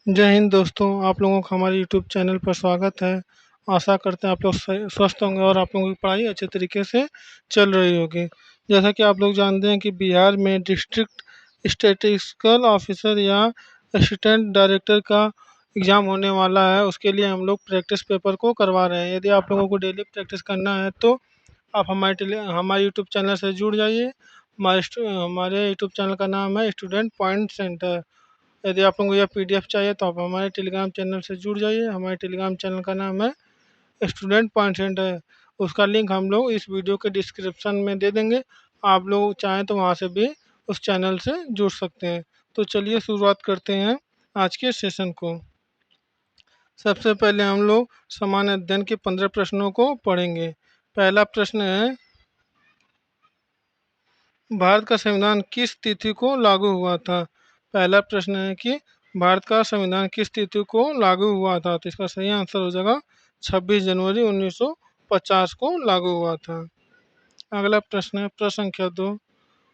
जय हिंद दोस्तों, आप लोगों का हमारे यूट्यूब चैनल पर स्वागत है। आशा करते हैं आप लोग स्वस्थ होंगे और आप लोगों की पढ़ाई अच्छे तरीके से चल रही होगी। जैसा कि आप लोग जानते हैं कि बिहार में डिस्ट्रिक्ट स्टैटिस्टिकल ऑफिसर या असिस्टेंट डायरेक्टर का एग्ज़ाम होने वाला है। उसके लिए हम लोग प्रैक्टिस पेपर को करवा रहे हैं। यदि आप लोगों को डेली प्रैक्टिस करना है तो आप हमारे यूट्यूब चैनल से जुड़ जाइए। हमारे यूट्यूब चैनल का नाम है स्टूडेंट पॉइंट सेंटर। यदि आप लोगों को यह पीडीएफ चाहिए तो आप हमारे टेलीग्राम चैनल से जुड़ जाइए। हमारे टेलीग्राम चैनल का नाम है स्टूडेंट पॉइंट सेंटर। उसका लिंक हम लोग इस वीडियो के डिस्क्रिप्शन में दे देंगे। आप लोग चाहें तो वहाँ से भी उस चैनल से जुड़ सकते हैं। तो चलिए शुरुआत करते हैं आज के सेशन को। सबसे पहले हम लोग सामान्य अध्ययन के 15 प्रश्नों को पढ़ेंगे। पहला प्रश्न है, भारत का संविधान किस तिथि को लागू हुआ था? पहला प्रश्न है कि भारत का संविधान किस तिथि को लागू हुआ था? तो इसका सही आंसर हो जाएगा 26 जनवरी 1950 को लागू हुआ था। अगला प्रश्न है प्रश्न संख्या 2।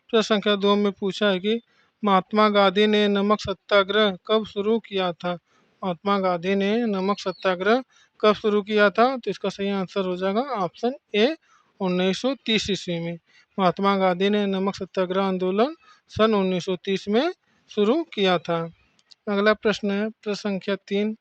प्रश्न संख्या 2 में पूछा है कि महात्मा गांधी ने नमक सत्याग्रह कब शुरू किया था? महात्मा गांधी ने नमक सत्याग्रह कब शुरू किया था? तो इसका सही आंसर हो जाएगा ऑप्शन ए 1930 ईस्वी में। महात्मा गांधी ने नमक सत्याग्रह आंदोलन सन 1930 में शुरू किया था। अगला प्रश्न है प्रश्न संख्या 3।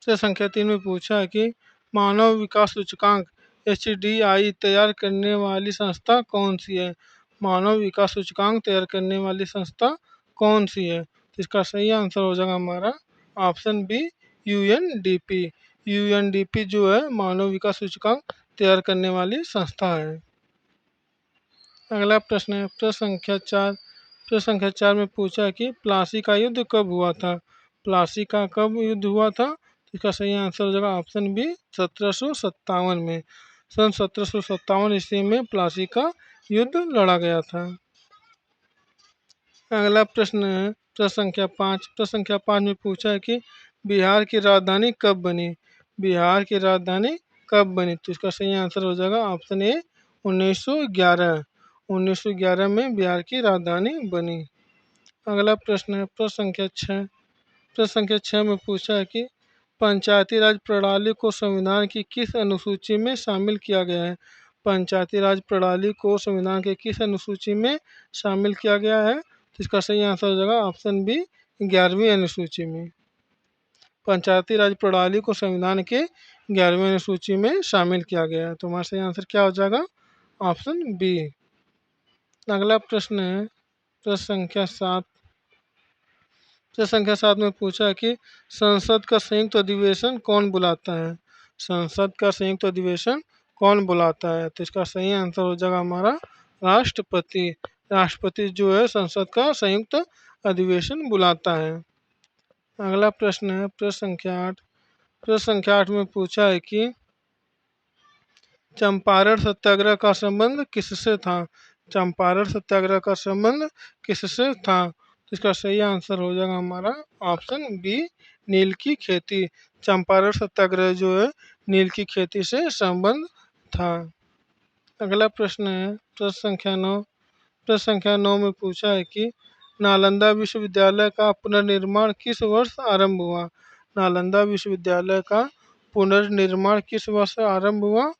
प्रश्न संख्या 3 में पूछा है कि मानव विकास सूचकांक HDI तैयार करने वाली संस्था कौन सी है? मानव विकास सूचकांक तैयार करने वाली संस्था कौन सी है? तो इसका सही आंसर हो जाएगा हमारा ऑप्शन बी UNDP। UNDP जो है मानव विकास सूचकांक तैयार करने वाली संस्था है। अगला प्रश्न है प्रश्न संख्या 4। प्रश्न संख्या 4 में पूछा है कि प्लासी का युद्ध कब हुआ था? प्लासी का कब युद्ध हुआ था? इसका सही आंसर हो जाएगा ऑप्शन बी 1757 में। सन 1757 ईस्वी में प्लासी का युद्ध लड़ा गया था। अगला प्रश्न है प्रश्न संख्या 5। प्रश्न संख्या 5 में पूछा है कि बिहार की राजधानी कब बनी? बिहार की राजधानी कब बनी? तो इसका सही आंसर हो जाएगा ऑप्शन ए 1911। 1911 में बिहार की राजधानी बनी। अगला प्रश्न है प्रश्न संख्या 6। प्रश्न संख्या 6 में पूछा है कि पंचायती राज प्रणाली को संविधान की किस अनुसूची में शामिल किया गया है? पंचायती राज प्रणाली को संविधान के किस अनुसूची में शामिल किया गया है? तो इसका सही आंसर हो जाएगा ऑप्शन बी 11वीं अनुसूची में। पंचायती राज प्रणाली को संविधान के 11वीं अनुसूची में शामिल किया गया है। तो हमारा सही आंसर क्या हो जाएगा? Option B. अगला प्रश्न है प्रश्न संख्या 7। प्रश्न संख्या 7 में पूछा है कि संसद का संयुक्त अधिवेशन कौन बुलाता है? संसद का संयुक्त अधिवेशन कौन बुलाता है? तो इसका सही आंसर हो जाएगा हमारा राष्ट्रपति। राष्ट्रपति जो है संसद का संयुक्त अधिवेशन बुलाता है। अगला प्रश्न है प्रश्न संख्या 8। प्रश्न संख्या 8 में पूछा है कि चंपारण सत्याग्रह का संबंध किससे था? चंपारण सत्याग्रह का संबंध किससे था? तो इसका सही आंसर हो जाएगा हमारा ऑप्शन बी नील की खेती। चंपारण सत्याग्रह जो है नील की खेती से संबंध था। अगला प्रश्न है प्रश्न संख्या 9। प्रश्न संख्या 9 में पूछा है कि नालंदा विश्वविद्यालय का पुनर्निर्माण किस वर्ष आरंभ हुआ? नालंदा विश्वविद्यालय का पुनर्निर्माण किस वर्ष आरंभ हुआ?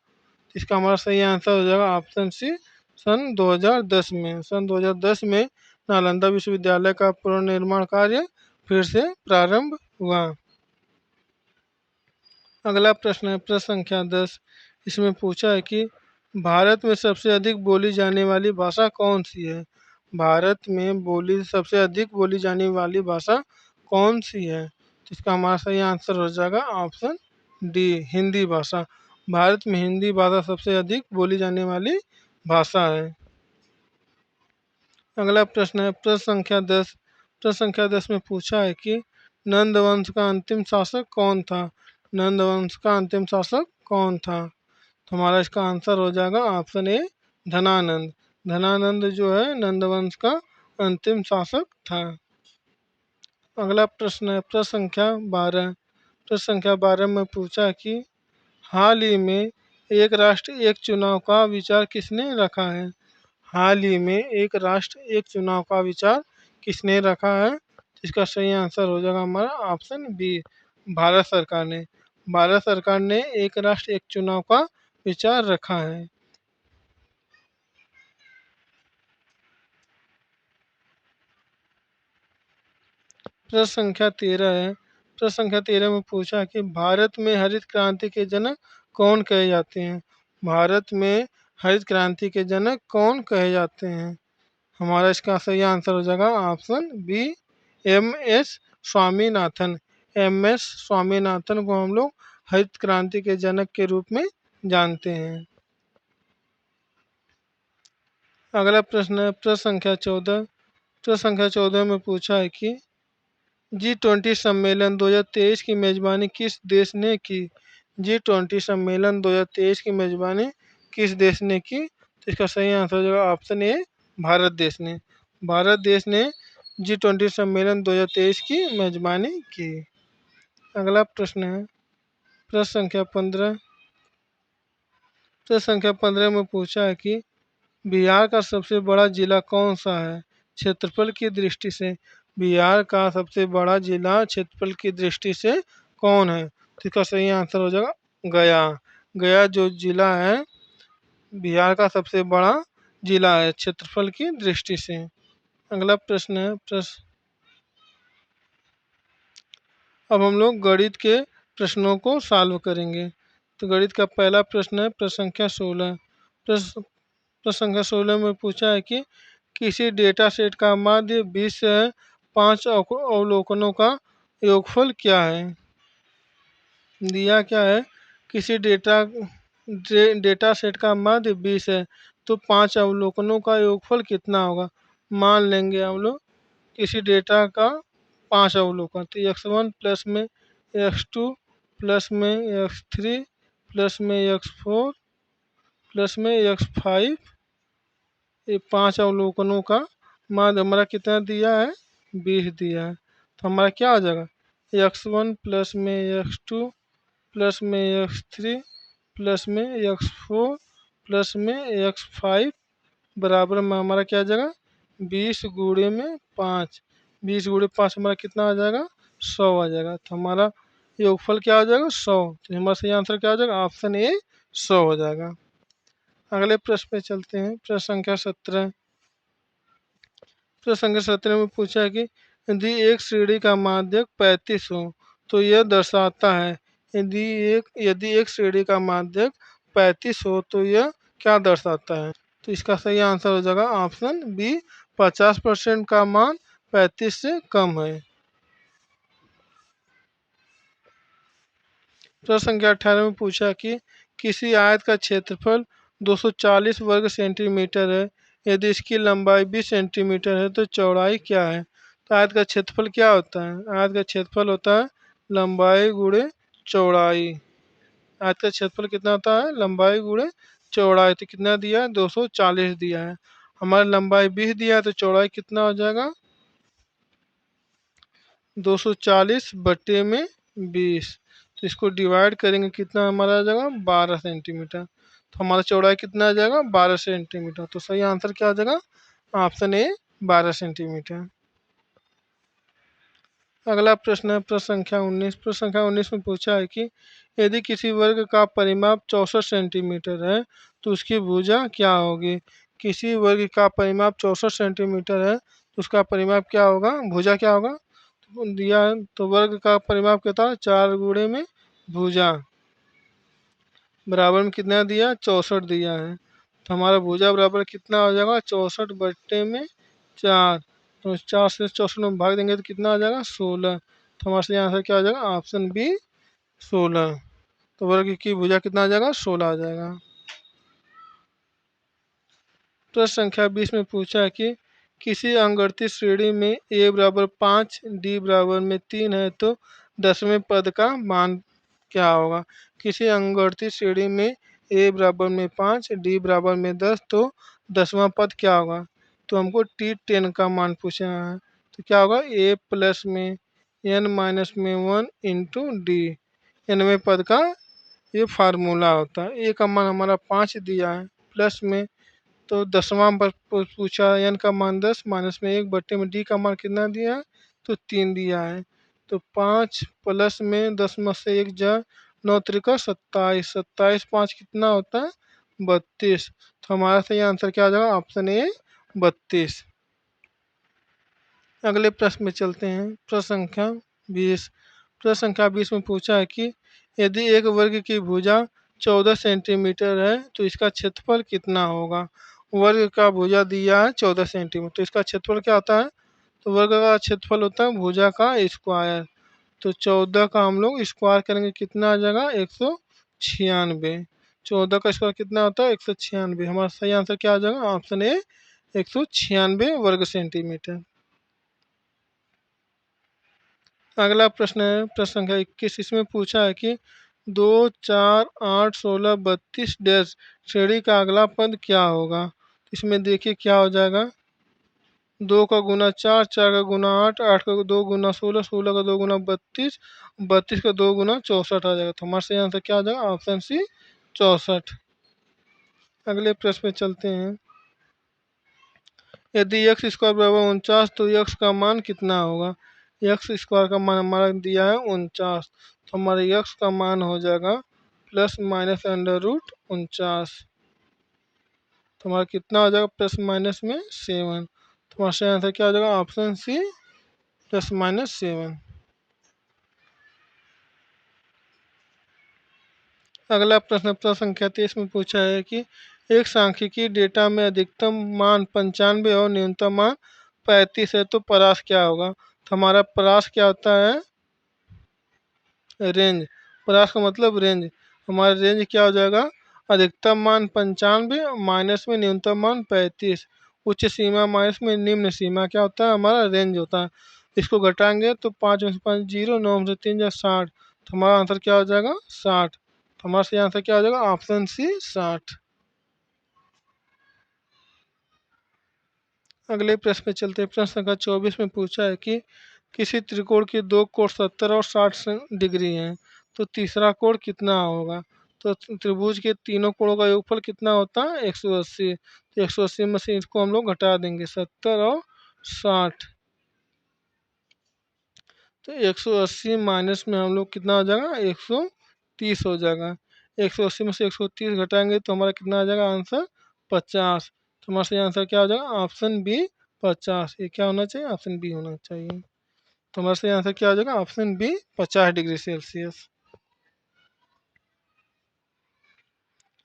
इसका हमारा सही आंसर हो जाएगा ऑप्शन सी सन 2010 में। सन 2010 में नालंदा विश्वविद्यालय का पुनर्निर्माण कार्य फिर से प्रारंभ हुआ। अगला प्रश्न है प्रश्न संख्या 10। इसमें पूछा है कि भारत में सबसे अधिक बोली जाने वाली भाषा कौन सी है? भारत में सबसे अधिक बोली जाने वाली भाषा कौन सी है? तो इसका हमारा सही आंसर हो जाएगा ऑप्शन डी हिंदी भाषा। भारत में हिंदी भाषा सबसे अधिक बोली जाने वाली भाषा है। अगला प्रश्न है प्रश्न संख्या 10। प्रश्न संख्या 10 में पूछा है कि नंद वंश का अंतिम शासक कौन था? नंद वंश का अंतिम शासक कौन था? तो हमारा इसका आंसर हो जाएगा ऑप्शन ए धनानंद। धनानंद जो है नंद वंश का अंतिम शासक था। अगला प्रश्न है प्रश्न संख्या 12। प्रश्न संख्या 12 में पूछा है कि हाल ही में एक राष्ट्र एक चुनाव का विचार किसने रखा है? हाल ही में एक राष्ट्र एक चुनाव का विचार किसने रखा है? तो इसका सही आंसर हो जाएगा हमारा ऑप्शन बी, भारत सरकार ने। भारत सरकार ने एक राष्ट्र एक चुनाव का विचार रखा है। प्रश्न संख्या 13 है। प्रश्न संख्या 13 में पूछा कि भारत में हरित क्रांति के जनक कौन कहे जाते हैं? भारत में हरित क्रांति के जनक कौन कहे जाते हैं? हमारा इसका सही आंसर हो जाएगा option B, M S Swaminathan. M S Swaminathan को हम लोग हरित क्रांति के जनक के रूप में जानते हैं। अगला प्रश्न है प्रश्न संख्या 14। प्रश्न संख्या 14 में पूछा है कि G20 सम्मेलन 2023 की मेजबानी किस देश ने की? G20 सम्मेलन 2023 की मेजबानी किस देश ने की? तो इसका सही आंसर हो जाएगा ऑप्शन ए, भारत देश ने। भारत देश ने G20 सम्मेलन 2023 की मेजबानी की। अगला प्रश्न है प्रश्न संख्या 15। प्रश्न संख्या 15 में पूछा है कि बिहार का सबसे बड़ा जिला कौन सा है क्षेत्रफल की दृष्टि से? बिहार का सबसे बड़ा जिला क्षेत्रफल की दृष्टि से कौन है? तो इसका सही आंसर हो जाएगा गया। गया जो जिला है बिहार का सबसे बड़ा जिला है क्षेत्रफल की दृष्टि से। अगला प्रश्न है प्रश्न, अब हम लोग गणित के प्रश्नों को सॉल्व करेंगे। तो गणित का पहला प्रश्न है प्रश्न संख्या 16। प्रश्न प्रश्न संख्या 16 में पूछा है कि किसी डेटा सेट का माध्य 20 है, 5 अवलोकनों का योगफल क्या है? दिया क्या है? किसी डेटा सेट का माध्य 20 है तो 5 अवलोकनों का योगफल कितना होगा? मान लेंगे हम लोग किसी डेटा का 5 अवलोकन, तो x1 प्लस में x2 प्लस में x3 प्लस में x4 प्लस में x5, ये 5 अवलोकनों का मान हमारा कितना दिया है? 20 दिया है। तो हमारा क्या आ जाएगा? x1 प्लस में x2 प्लस में x3 प्लस में x4 प्लस में x5 बराबर में हमारा क्या आ जाएगा? 20 गुणे में 5। 20 गुणे 5 हमारा कितना आ जाएगा? 100 आ जाएगा। तो हमारा योगफल क्या आ जाएगा? 100। तो हमारा सही आंसर क्या आ जाएगा? ऑप्शन ए 100 हो जाएगा। अगले प्रश्न पे चलते हैं प्रश्न संख्या 17। प्रश्न संख्या 17 में पूछा है कि यदि एक श्रेणी का माध्यक 35 हो तो यह दर्शाता है, यदि एक श्रेणी का माध्यक 35 हो तो यह क्या दर्शाता है? तो इसका सही आंसर हो जाएगा ऑप्शन बी, 50% का मान 35 से कम है। प्रश्न संख्या 18 में पूछा कि किसी आयत का क्षेत्रफल 240 वर्ग सेंटीमीटर है, यदि इसकी लंबाई 20 सेंटीमीटर है तो चौड़ाई क्या है? तो आयत का क्षेत्रफल क्या होता है? आयत का क्षेत्रफल होता है लंबाई गुणे चौड़ाई। आयत का क्षेत्रफल कितना होता है? लंबाई गुणे चौड़ाई। तो कितना दिया है? 240 दिया है। हमारा लंबाई 20 दिया है तो चौड़ाई कितना हो जाएगा? 240 बटे में 20। तो इसको डिवाइड करेंगे कितना हमारा आ जाएगा? 12 सेंटीमीटर। तो हमारा चौड़ाई कितना आ जाएगा? 12 सेंटीमीटर। तो सही आंसर क्या आ जाएगा? Option A, 12 centimetre. अगला प्रश्न है प्रश्न संख्या 19। प्रश्न संख्या 19 में पूछा है कि यदि किसी वर्ग का परिमाप 64 सेंटीमीटर है तो उसकी भुजा क्या होगी? किसी वर्ग का परिमाप 64 सेंटीमीटर है तो उसका परिमाप क्या होगा? भुजा क्या होगा? तो दिया है तो वर्ग का परिमाप कितना है? 4 गुणे में भुजा बराबर में कितना दिया? 64 दिया है। तो हमारा भुजा बराबर कितना हो जाएगा? 64 बट्टे में 4। तो 4 से 64 में भाग देंगे तो कितना आ जाएगा? 16। तो हमारे सही आंसर क्या आ जाएगा? Option B, 16। तो वर्ग की भुजा कितना आ जाएगा? 16 आ जाएगा। प्रश्न संख्या 20 में पूछा है कि किसी अंगवर्ती श्रेणी में a बराबर 5 d बराबर में 3 है तो 10वें पद का मान क्या होगा? किसी अंगवर्ती श्रेणी में a बराबर में 5 d बराबर में 10 तो 10वां पद क्या होगा? तो हमको t10 का मान पूछना है। तो क्या होगा? a प्लस में n माइनस में 1 इंटू डी। nवें पद का ये फार्मूला होता है। a का मान हमारा 5 दिया है, प्लस में तो 10वां पूछा n का मान 10 माइनस में 1 बट्टे में d का मान कितना दिया है, तो 3 दिया है। तो 5 प्लस में 10 में से 1 जा 9 त्रिका 27, 27 5 कितना होता है, 32। तो हमारा सही आंसर क्या आ जाएगा, ऑप्शन ए 32। अगले प्रश्न में चलते हैं। प्रश्न संख्या 20। प्रश्न संख्या 20 में पूछा है कि यदि एक वर्ग की भुजा 14 सेंटीमीटर है तो इसका क्षेत्रफल कितना होगा। वर्ग का भुजा दिया है 14 सेंटीमीटर, तो इसका क्षेत्रफल क्या होता है, तो वर्ग का क्षेत्रफल होता है भुजा का स्क्वायर। तो 14 का हम लोग स्क्वायर करेंगे, कितना आ जाएगा, 196। 14 का स्क्वायर कितना होता है, 196। हमारा सही आंसर क्या आ जाएगा, ऑप्शन ए 196 वर्ग सेंटीमीटर। अगला प्रश्न है प्रश्न संख्या 21। इसमें पूछा है कि 2 4 8 16 32 डैश श्रेणी का अगला पद क्या होगा। इसमें देखिए क्या हो जाएगा, 2 का गुना 4, 4 का गुना 8, 8 का 2 गुना 16, 16 का 2 गुना 32, 32 का 2 गुना 64 आ जाएगा। तो हमारे सही आंसर क्या आ जाएगा, ऑप्शन सी 64। अगले प्रश्न में चलते हैं। यदि एक्स स्क्वायर बराबर 49 तो एक्स का मान कितना होगा। एक्स स्क्वायर का मान हमारा दिया है 49, तो हमारे एक्स का मान हो जाएगा प्लस माइनस अंडर रूट 49। तो हमारा कितना हो जाएगा, प्लस माइनस में 7। तो हमारा सही आंसर क्या हो जाएगा, ऑप्शन सी प्लस माइनस 7। अगला प्रश्न प्रश्न संख्या 23 में पूछा है कि एक सांख्यिकी डेटा में अधिकतम मान 95 और न्यूनतम मान 35 है तो परास क्या होगा। तो हमारा परास क्या होता है, रेंज। परास का मतलब रेंज। हमारा रेंज क्या हो जाएगा, अधिकतम मान 95 माइनस में न्यूनतम मान 35, उच्च सीमा माइनस में निम्न सीमा क्या होता है, हमारा रेंज होता है। इसको घटाएंगे तो 5 में से 5 0, 9 में से 3 जा 60। तो हमारा आंसर क्या हो जाएगा, 60। तो हमारा सही आंसर क्या हो जाएगा, ऑप्शन सी 60। अगले प्रश्न पे चलते हैं। प्रश्न संख्या 24 में पूछा है कि किसी त्रिकोण के दो कोण 70 और 60 डिग्री हैं तो तीसरा कोण कितना होगा। तो त्रिभुज के तीनों कोणों का योगफल कितना होता है, 180। तो 180 में से इसको हम लोग घटा देंगे, 70 और 60। तो 180 माइनस में हम लोग कितना हो जाएगा, 130 हो जाएगा। 180 में से 130 घटाएंगे तो हमारा कितना आ जाएगा आंसर, 50। तो हमारा सही आंसर क्या हो जाएगा, ऑप्शन बी 50। ये क्या होना चाहिए, ऑप्शन बी होना चाहिए। तो हमारा सही आंसर क्या हो जाएगा, ऑप्शन बी 50 डिग्री सेल्सियस।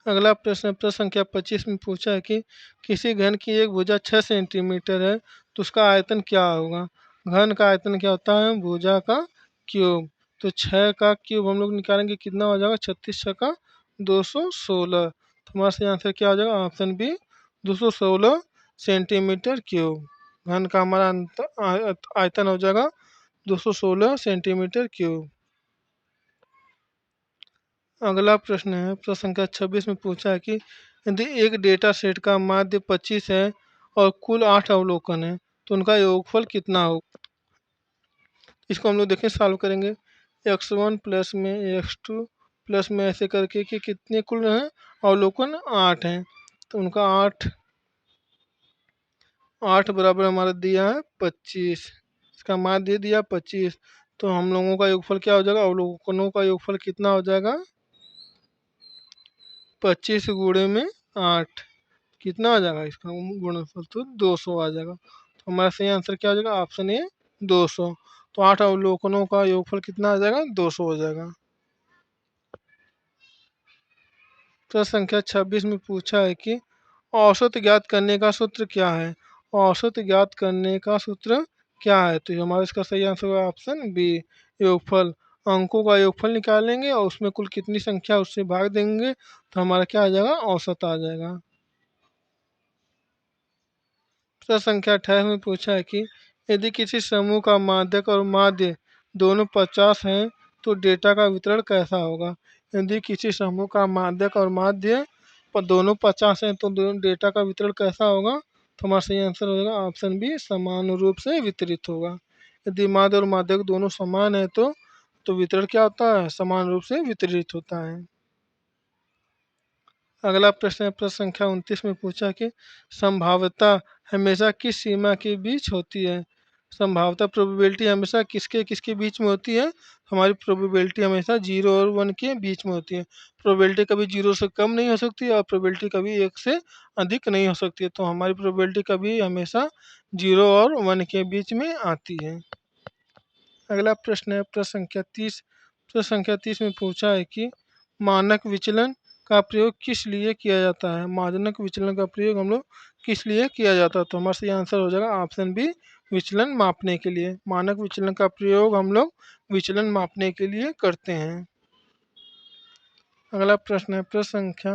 अगला प्रश्न प्रश्न संख्या 25 में पूछा है कि किसी घन की एक भुजा 6 सेंटीमीटर है तो उसका आयतन क्या होगा। घन का आयतन क्या होता है, भुजा का क्यूब। तो 6 का क्यूब हम लोग निकालेंगे, कितना हो जाएगा, 36 का 216। तो हमारा सही आंसर क्या हो जाएगा, ऑप्शन बी 216 सेंटीमीटर क्यूब। घन का हमारा आयतन हो जाएगा 216 सेंटीमीटर क्यूब। अगला प्रश्न है प्रश्न संख्या 26 में पूछा है कि यदि एक डेटा सेट का माध्य 25 है और कुल 8 अवलोकन है तो उनका योगफल कितना हो। इसको हम लोग देखें सॉल्व करेंगे। x1 प्लस में x2 प्लस में ऐसे करके कि कितने कुल हैं अवलोकन, 8 हैं। तो उनका 8 8 बराबर हमारा दिया है 25। इसका माध्य दिया 25। तो हम लोगों का योगफल क्या हो जाएगा, अवलोकनों का योगफल कितना हो जाएगा, 25 गुणे में 8, कितना आ जाएगा इसका गुणनफल, तो 200 आ जाएगा। तो हमारा सही आंसर क्या हो जाएगा, ऑप्शन ए 200। तो 8 अवलोकनों का योगफल कितना आ जाएगा, 200 हो जाएगा। प्रश्न संख्या 26 में पूछा है कि औसत ज्ञात करने का सूत्र क्या है। औसत ज्ञात करने का सूत्र क्या है, तो हमारा इसका सही आंसर होगा ऑप्शन बी, योगफल। अंकों का योगफल निकालेंगे और उसमें कुल कितनी संख्या उससे भाग देंगे तो हमारा क्या आ जाएगा, औसत आ जाएगा। प्रश्न संख्या 28 में पूछा है कि यदि किसी समूह का माध्यक और माध्य दोनों 50 हैं तो डेटा का वितरण कैसा होगा। यदि किसी समूह का माध्यक और माध्य पर दोनों 50 हैं तो दोनों डेटा का वितरण कैसा होगा। तो हमारा सही आंसर होगा ऑप्शन बी, समान रूप से वितरित होगा। यदि माध्य और माध्यक दोनों समान है तो वितरण क्या होता है, समान रूप से वितरित होता है। अगला प्रश्न है प्रश्न संख्या 29 में पूछा कि संभाव्यता हमेशा किस सीमा के बीच होती है। संभाव्यता प्रोबेबिलिटी हमेशा किसके किसके बीच में होती है। हमारी प्रोबेबिलिटी हमेशा 0 और 1 के बीच में होती है। प्रोबेबिलिटी कभी 0 से कम नहीं हो सकती और प्रोबेबिलिटी कभी 1 से अधिक नहीं हो सकती है। तो हमारी प्रोबेबिलिटी कभी हमेशा 0 और 1 के बीच में आती है। अगला प्रश्न है प्रश्न संख्या 30। प्रश्न संख्या 30 में पूछा है कि मानक विचलन का प्रयोग किस लिए किया जाता है। मानक विचलन का प्रयोग हम लोग किस लिए किया जाता है। तो हमारा सही आंसर हो जाएगा ऑप्शन बी, विचलन मापने के लिए। मानक विचलन का प्रयोग हम लोग विचलन मापने के लिए करते हैं। अगला प्रश्न है प्रश्न संख्या,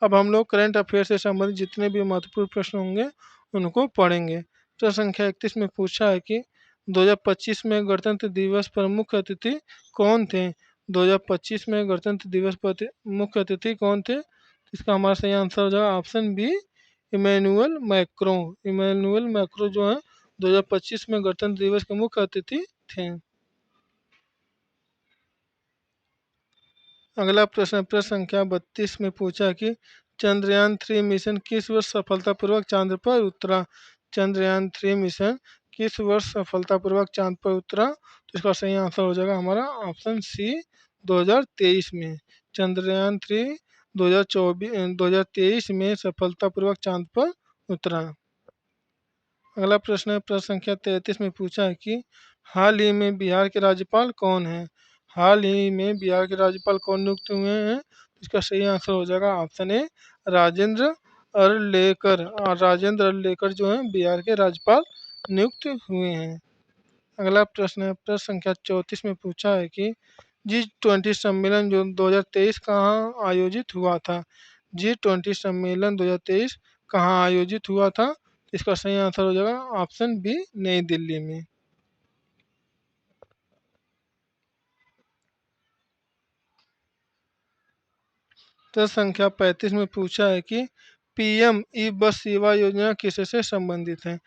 अब हम लोग करंट अफेयर से संबंधित जितने भी महत्वपूर्ण प्रश्न होंगे उनको पढ़ेंगे। प्रश्न संख्या 31 में पूछा है कि 2025 में गणतंत्र दिवस पर मुख्य अतिथि कौन थे। 2025 में गणतंत्र दिवस पर मुख्य अतिथि कौन थे। इसका हमारा सही आंसर हो जाएगा option B, Emmanuel Macron. Emmanuel Macron जो है 2025 में गणतंत्र दिवस के मुख्य अतिथि थे। अगला प्रश्न प्रश्न संख्या 32 में पूछा कि चंद्रयान 3 मिशन किस वर्ष सफलतापूर्वक चांद पर उतरा। चंद्रयान 3 मिशन किस वर्ष सफलतापूर्वक चांद पर उतरा। तो इसका सही आंसर हो जाएगा हमारा ऑप्शन सी, 2023 में। चंद्रयान 3 2023 में सफलतापूर्वक चांद पर उतरा। अगला प्रश्न है प्रश्न संख्या 33 में पूछा है कि हाल ही में बिहार के राज्यपाल कौन हैं। हाल ही में बिहार के राज्यपाल कौन नियुक्त हुए हैं। इसका सही आंसर हो जाएगा ऑप्शन ए, राजेंद्र अरलेकर। और राजेंद्र अरलेकर जो हैं बिहार के राज्यपाल नियुक्त हुए हैं। अगला प्रश्न है प्रश्न संख्या 34 में पूछा है कि G20 सम्मेलन जो 2023 कहाँ आयोजित हुआ था। G20 सम्मेलन 2023 कहाँ आयोजित हुआ था। इसका सही आंसर हो जाएगा ऑप्शन बी, नई दिल्ली में। प्रश्न संख्या 35 में पूछा है कि पीएम ई बस सेवा योजना किससे संबंधित है।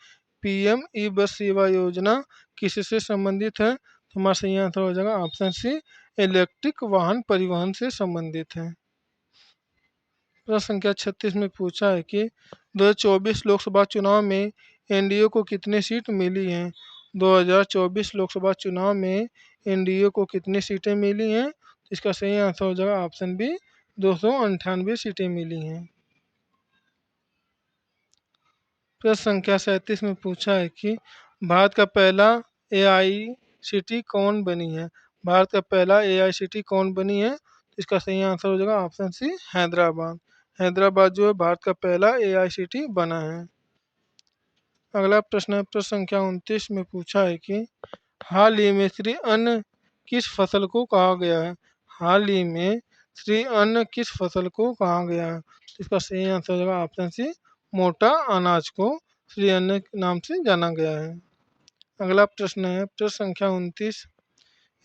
पीएम ई बस सेवा योजना किससे संबंधित है। तो हमारा सही आंसर हो जाएगा ऑप्शन सी, इलेक्ट्रिक वाहन परिवहन से संबंधित है। प्रश्न संख्या 36 में पूछा है कि 2024 लोकसभा चुनाव में एनडीए को कितनी सीट मिली हैं। 2024 लोकसभा चुनाव में एनडीए को कितनी सीटें मिली हैं। इसका सही आंसर हो जाएगा ऑप्शन बी, 298 सीटें मिली हैं। प्रश्न संख्या 37 में पूछा है कि भारत का पहला एआईसीटी कौन बनी है। भारत का पहला एआईसीटी कौन बनी है। इसका सही आंसर हो जाएगा ऑप्शन सी, हैदराबाद। हैदराबाद जो है भारत का पहला एआईसीटी बना है। अगला प्रश्न है प्रश्न संख्या 29 में पूछा है कि हाल ही में श्री अन्न किस फसल को कहा गया है। हाल ही में श्री अन्न किस फसल को कहा गया है। इसका सही आंसर हो जाएगा ऑप्शन सी, मोटा अनाज को श्री अन्न के नाम से जाना गया है। अगला प्रश्न है प्रश्न संख्या 29।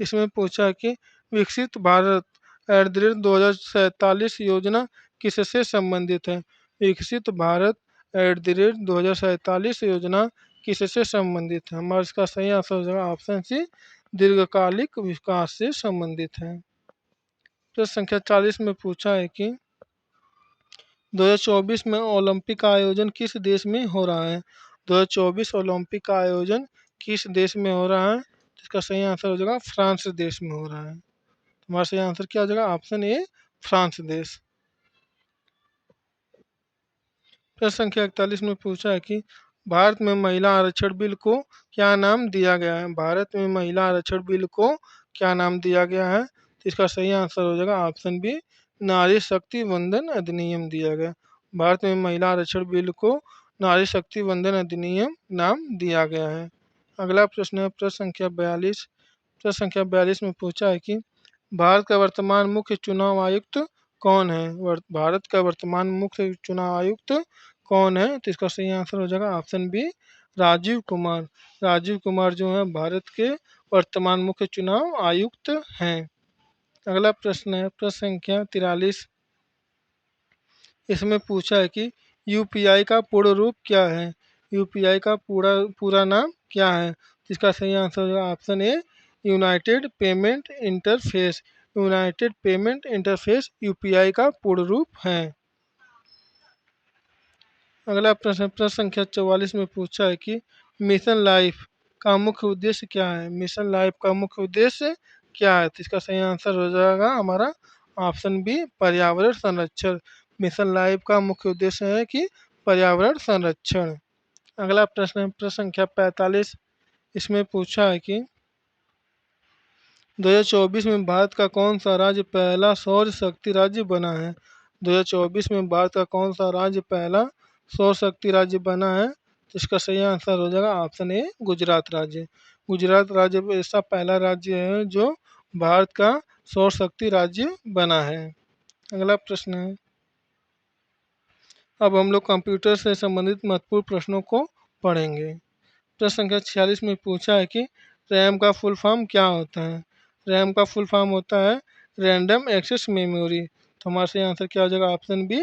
इसमें पूछा है कि विकसित भारत @ 2047 योजना किससे संबंधित है। विकसित भारत @ 2047 योजना किससे संबंधित है। हमारा इसका सही आंसर हो जाएगा ऑप्शन सी, दीर्घकालिक विकास से संबंधित है। प्रश्न संख्या 40 में पूछा है कि 2024 में ओलंपिक का आयोजन किस देश में हो रहा है। 2024 ओलंपिक का आयोजन किस देश में हो रहा है। इसका सही आंसर हो जाएगा फ्रांस देश में हो रहा है। हमारा सही आंसर क्या हो जाएगा ऑप्शन ए, फ्रांस देश। प्रश्न संख्या 41 में पूछा है कि भारत में महिला आरक्षण बिल को क्या नाम दिया गया है। भारत में महिला आरक्षण बिल को क्या नाम दिया गया है। तो इसका सही आंसर हो जाएगा ऑप्शन बी, नारी शक्ति वंदन अधिनियम दिया गया। भारत में महिला आरक्षण बिल को नारी शक्ति वंदन अधिनियम नाम दिया गया है। अगला प्रश्न है प्रश्न संख्या 42। प्रश्न संख्या 42 में पूछा है कि भारत का वर्तमान मुख्य चुनाव आयुक्त कौन है। भारत का वर्तमान मुख्य चुनाव आयुक्त कौन है। तो इसका सही आंसर हो जाएगा ऑप्शन बी, राजीव कुमार। राजीव कुमार जो है भारत के वर्तमान मुख्य चुनाव आयुक्त हैं। अगला प्रश्न है प्रश्न संख्या 43। इसमें पूछा है कि यूपीआई का पूर्ण रूप क्या है। यूपीआई का पूरा पूरा नाम क्या है। इसका सही आंसर होगा option A, United payment interface. United payment interface UPI का पूर्ण रूप है। अगला प्रश्न प्रश्न संख्या 44 में पूछा है कि मिशन लाइफ का मुख्य उद्देश्य क्या है। मिशन लाइफ का मुख्य उद्देश्य क्या है, तो इसका सही आंसर हो जाएगा हमारा ऑप्शन बी, पर्यावरण संरक्षण। मिशन लाइफ का मुख्य उद्देश्य है कि पर्यावरण संरक्षण। अगला प्रश्न है प्रश्न संख्या 45, इसमें पूछा है कि 2024 में भारत का कौन सा राज्य पहला सौर शक्ति राज्य बना है। 2024 में भारत का कौन सा राज्य पहला सौर शक्ति राज्य बना है, तो इसका सही आंसर हो जाएगा ऑप्शन ए, गुजरात राज्य। गुजरात राज्य ऐसा पहला राज्य है जो भारत का सौर शक्ति राज्य बना है। अगला प्रश्न है, अब हम लोग कंप्यूटर से संबंधित महत्वपूर्ण प्रश्नों को पढ़ेंगे। प्रश्न संख्या 46 में पूछा है कि रैम का फुल फॉर्म क्या होता है। रैम का फुल फॉर्म होता है रैंडम एक्सेस मेमोरी। तो हमारा सही आंसर क्या हो जाएगा option B,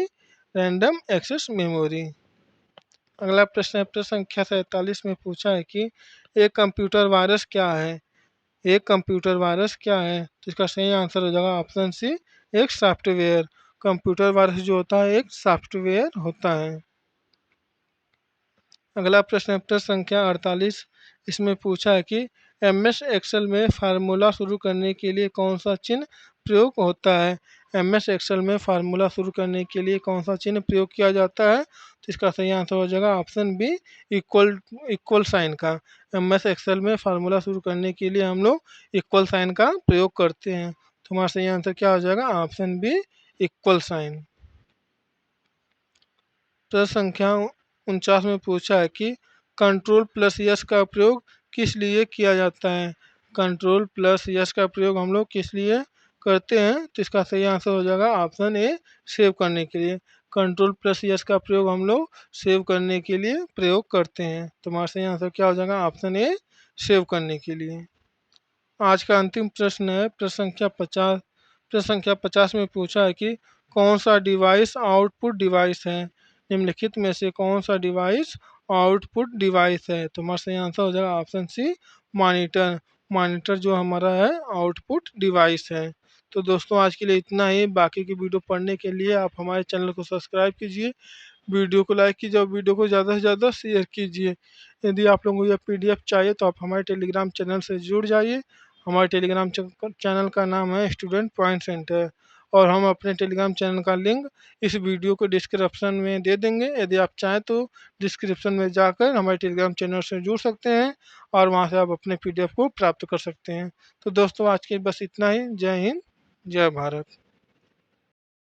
random access memory. अगला प्रश्न है प्रश्न संख्या 47 में पूछा है कि एक कंप्यूटर वायरस क्या है। एक कंप्यूटर वायरस क्या है, तो इसका सही आंसर हो जाएगा ऑप्शन सी, एक सॉफ्टवेयर। कंप्यूटर वायरस जो होता है एक सॉफ्टवेयर होता है। अगला प्रश्न है प्रश्न संख्या 48, इसमें पूछा है कि एमएस एक्सेल में फार्मूला शुरू करने के लिए कौन सा चिन्ह प्रयोग होता है। एमएस एक्सेल में फार्मूला शुरू करने के लिए कौन सा चिन्ह प्रयोग किया जाता है, तो इसका सही आंसर हो जाएगा option B, equal equal sign का। एमएस एक्सेल में फार्मूला शुरू करने के लिए हम लोग इक्वल साइन का प्रयोग करते हैं। तो हमारा सही आंसर क्या हो जाएगा ऑप्शन बी, इक्वल साइन। प्रश्न संख्या 49 में पूछा है कि कंट्रोल प्लस यस का प्रयोग किस लिए किया जाता है। कंट्रोल प्लस यस का प्रयोग हम लोग किस लिए करते हैं, तो इसका सही आंसर हो जाएगा ऑप्शन ए, सेव करने के लिए। कंट्रोल प्लस यस का प्रयोग हम लोग सेव करने के लिए प्रयोग करते हैं। तो हमारा सही आंसर क्या हो जाएगा ऑप्शन ए, सेव करने के लिए। आज का अंतिम प्रश्न है प्रश्न संख्या 50। प्रश्न संख्या 50 में पूछा है कि कौन सा डिवाइस आउटपुट डिवाइस है। निम्नलिखित में से कौन सा डिवाइस आउटपुट डिवाइस है, तो हमारा सही आंसर हो जाएगा ऑप्शन सी, मॉनिटर। मॉनिटर जो हमारा है आउटपुट डिवाइस है। तो दोस्तों आज के लिए इतना ही। बाकी की वीडियो पढ़ने के लिए आप हमारे चैनल को सब्सक्राइब कीजिए, वीडियो को लाइक कीजिए और वीडियो को ज़्यादा से ज़्यादा शेयर कीजिए। यदि आप लोगों को यह पीडीएफ चाहिए तो आप हमारे टेलीग्राम चैनल से जुड़ जाइए। हमारे टेलीग्राम चैनल का नाम है स्टूडेंट पॉइंट सेंटर, और हम अपने टेलीग्राम चैनल का लिंक इस वीडियो को डिस्क्रिप्शन में दे देंगे। यदि आप चाहें तो डिस्क्रिप्शन में जाकर हमारे टेलीग्राम चैनल से जुड़ सकते हैं और वहाँ से आप अपने पीडीएफ को प्राप्त कर सकते हैं। तो दोस्तों आज के बस इतना ही। जय हिंद, जय भारत।